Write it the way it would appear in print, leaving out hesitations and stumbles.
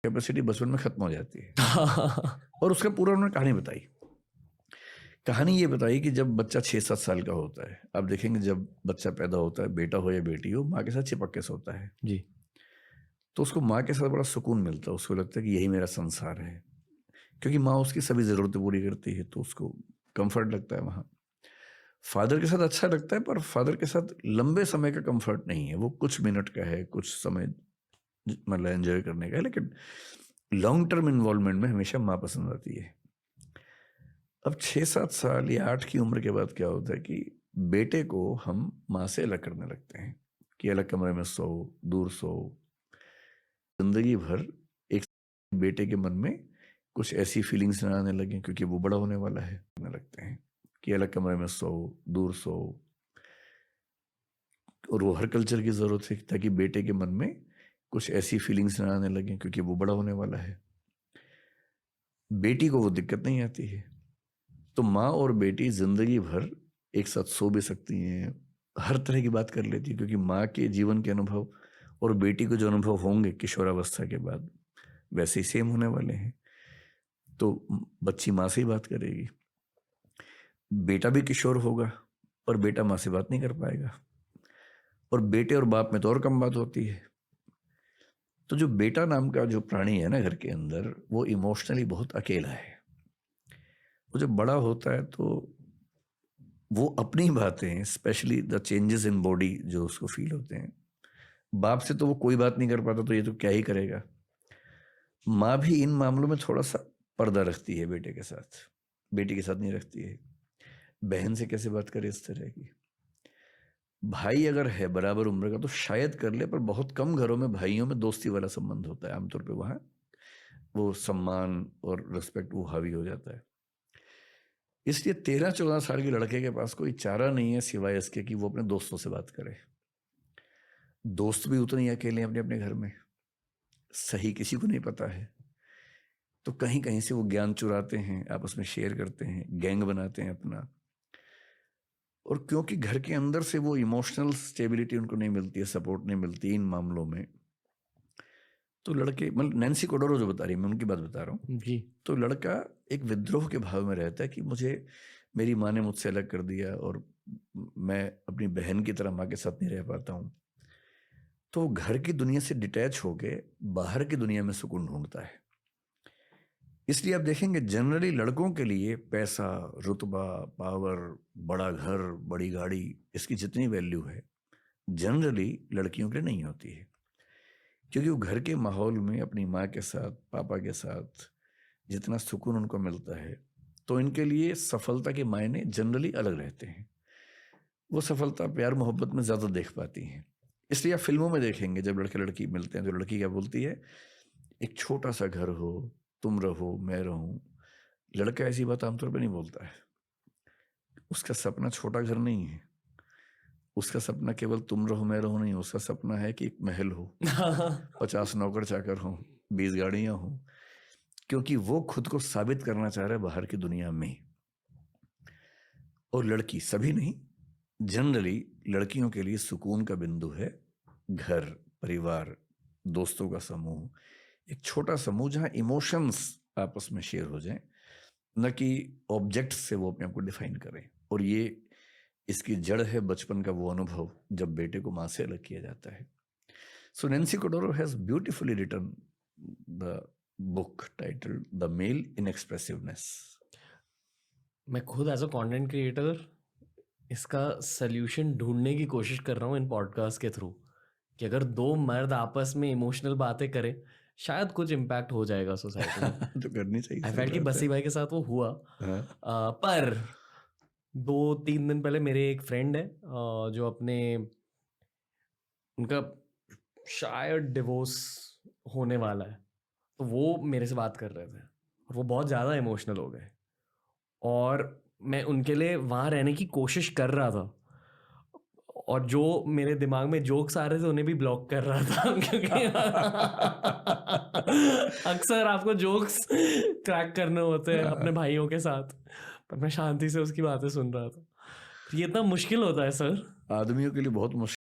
Capacity बचपन में खत्म हो जाती है। और उसका पूरा उन्होंने कहानी बताई। कहानी ये बताई कि जब बच्चा 6-7 साल का होता है, आप देखेंगे जब बच्चा पैदा होता है, बेटा हो या बेटी हो, माँ के साथ चिपक के सोता है। जी। तो उसको माँ के साथ बड़ा सुकून मिलता है, उसको लगता है कि यही मेरा संसार है, क्योंकि माँ उसकी सभी ज़रूरतें पूरी करती है, तो उसको कम्फर्ट लगता है वहाँ। फादर के साथ अच्छा लगता है, पर फादर के साथ लंबे समय का कम्फर्ट नहीं है, वो कुछ मिनट का है, कुछ समय मतलब एंजॉय करने का है, लेकिन लॉन्ग टर्म इन्वॉल्वमेंट में हमेशा माँ पसंद आती है। अब 6-7 साल या 8 की उम्र के बाद क्या होता है कि बेटे को हम माँ से अलग करने लगते हैं कि अलग कमरे में सो, दूर सो। जिंदगी भर एक बेटे के मन में कुछ ऐसी फीलिंग्स ना आने लगे, क्योंकि वो बड़ा होने वाला है, करने लगते हैं कि अलग कमरे में सो, दूर सो। और वो हर कल्चर की ज़रूरत है ताकि बेटे के मन में कुछ ऐसी फीलिंग्स ना आने लगे, क्योंकि वो बड़ा होने वाला है। बेटी को वो दिक्कत नहीं आती है। तो माँ और बेटी जिंदगी भर एक साथ सो भी सकती हैं, हर तरह की बात कर लेती है, क्योंकि माँ के जीवन के अनुभव और बेटी को जो अनुभव होंगे किशोरावस्था के बाद, वैसे ही सेम होने वाले हैं। तो बच्ची माँ से ही बात करेगी। बेटा भी किशोर होगा, पर बेटा माँ से बात नहीं कर पाएगा। और बेटे और बाप में तो और कम बात होती है। तो जो बेटा नाम का जो प्राणी है ना घर के अंदर, वो इमोशनली बहुत अकेला है। वो जब बड़ा होता है तो वो अपनी बातें, specially the changes in body जो उसको फील होते हैं, बाप से तो वो कोई बात नहीं कर पाता, तो ये तो क्या ही करेगा। माँ भी इन मामलों में थोड़ा सा पर्दा रखती है बेटे के साथ, बेटी के साथ नहीं रखती है। बहन से कैसे बात करे इस तरह की। भाई अगर है बराबर उम्र का तो शायद कर ले, पर बहुत कम घरों में भाइयों में दोस्ती वाला संबंध होता है। आमतौर पे वहाँ वो सम्मान और रिस्पेक्ट वो हावी हो जाता है। इसलिए 13-14 साल के लड़के के पास कोई चारा नहीं है सिवाय इसके कि वो अपने दोस्तों से बात करे। दोस्त भी उतने ही अकेले हैं अपने अपने घर में, सही किसी को नहीं पता है। तो कहीं कहीं से वो ज्ञान चुराते हैं, आपस में शेयर करते हैं, गैंग बनाते हैं अपना। और क्योंकि घर के अंदर से वो इमोशनल स्टेबिलिटी उनको नहीं मिलती है, सपोर्ट नहीं मिलती इन मामलों में, तो लड़के, मतलब नैन्सी कोडोरो जो बता रही है, मैं उनकी बात बता रहा हूँ जी। तो लड़का एक विद्रोह के भाव में रहता है कि मुझे मेरी माँ ने मुझसे अलग कर दिया और मैं अपनी बहन की तरह माँ के साथ नहीं रह पाता हूँ। तो घर की दुनिया से डिटैच होके बाहर की दुनिया में सुकून ढूंढता है। इसलिए आप देखेंगे जनरली लड़कों के लिए पैसा, रुतबा, पावर, बड़ा घर, बड़ी गाड़ी, इसकी जितनी वैल्यू है, जनरली लड़कियों के लिए नहीं होती है। क्योंकि वो घर के माहौल में अपनी माँ के साथ, पापा के साथ जितना सुकून उनको मिलता है, तो इनके लिए सफलता के मायने जनरली अलग रहते हैं। वो सफलता प्यार मोहब्बत में ज़्यादा देख पाती हैं। इसलिए आप फिल्मों में देखेंगे जब लड़के लड़की मिलते हैं तो लड़की क्या बोलती है, एक छोटा सा घर हो, तुम रहो मैं रहूं। लड़का ऐसी बात आमतौर पर नहीं बोलता है। उसका सपना छोटा घर नहीं है, उसका सपना केवल तुम रहो मैं रहूं नहीं, उसका सपना है कि एक महल हो, 50 नौकर चाकर हो, 20 गाड़ियां हो, क्योंकि वो खुद को साबित करना चाह रहा है बाहर की दुनिया में। और लड़की, सभी नहीं, जनरली लड़कियों के लिए सुकून का बिंदु है घर, परिवार, दोस्तों का समूह, एक छोटा समूह जहां इमोशंस आपस में शेयर हो जाएं, न कि ऑब्जेक्ट से वो अपने आप को डिफाइन करें। और ये इसकी जड़ है बचपन का वो अनुभव जब बेटे को माँ से अलग किया जाता है। So Nancy Chodorow has beautifully written the book titled the male inexpressiveness. मैं खुद एज अ कंटेंट क्रिएटर इसका सल्यूशन ढूंढने की कोशिश कर रहा हूँ इन पॉडकास्ट के थ्रू, कि अगर दो मर्द आपस में इमोशनल बातें करें शायद कुछ इम्पैक्ट हो जाएगा सोसाइटी में। तो करनी चाहिए, आई सही फेल्ट कि बात है। बसी भाई के साथ वो हुआ। हाँ। पर 2-3 दिन पहले मेरे एक फ्रेंड है जो अपने, उनका शायद डिवोर्स होने वाला है, तो वो मेरे से बात कर रहे थे और वो बहुत ज़्यादा इमोशनल हो गए और मैं उनके लिए वहाँ रहने की कोशिश कर रहा था और जो मेरे दिमाग में जोक्स आ रहे थे उन्हें भी ब्लॉक कर रहा था क्योंकि अक्सर आपको जोक्स क्रैक करने होते हैं अपने भाइयों के साथ, पर मैं शांति से उसकी बातें सुन रहा था। तो ये इतना मुश्किल होता है सर। आदमियों के लिए बहुत मुश्किल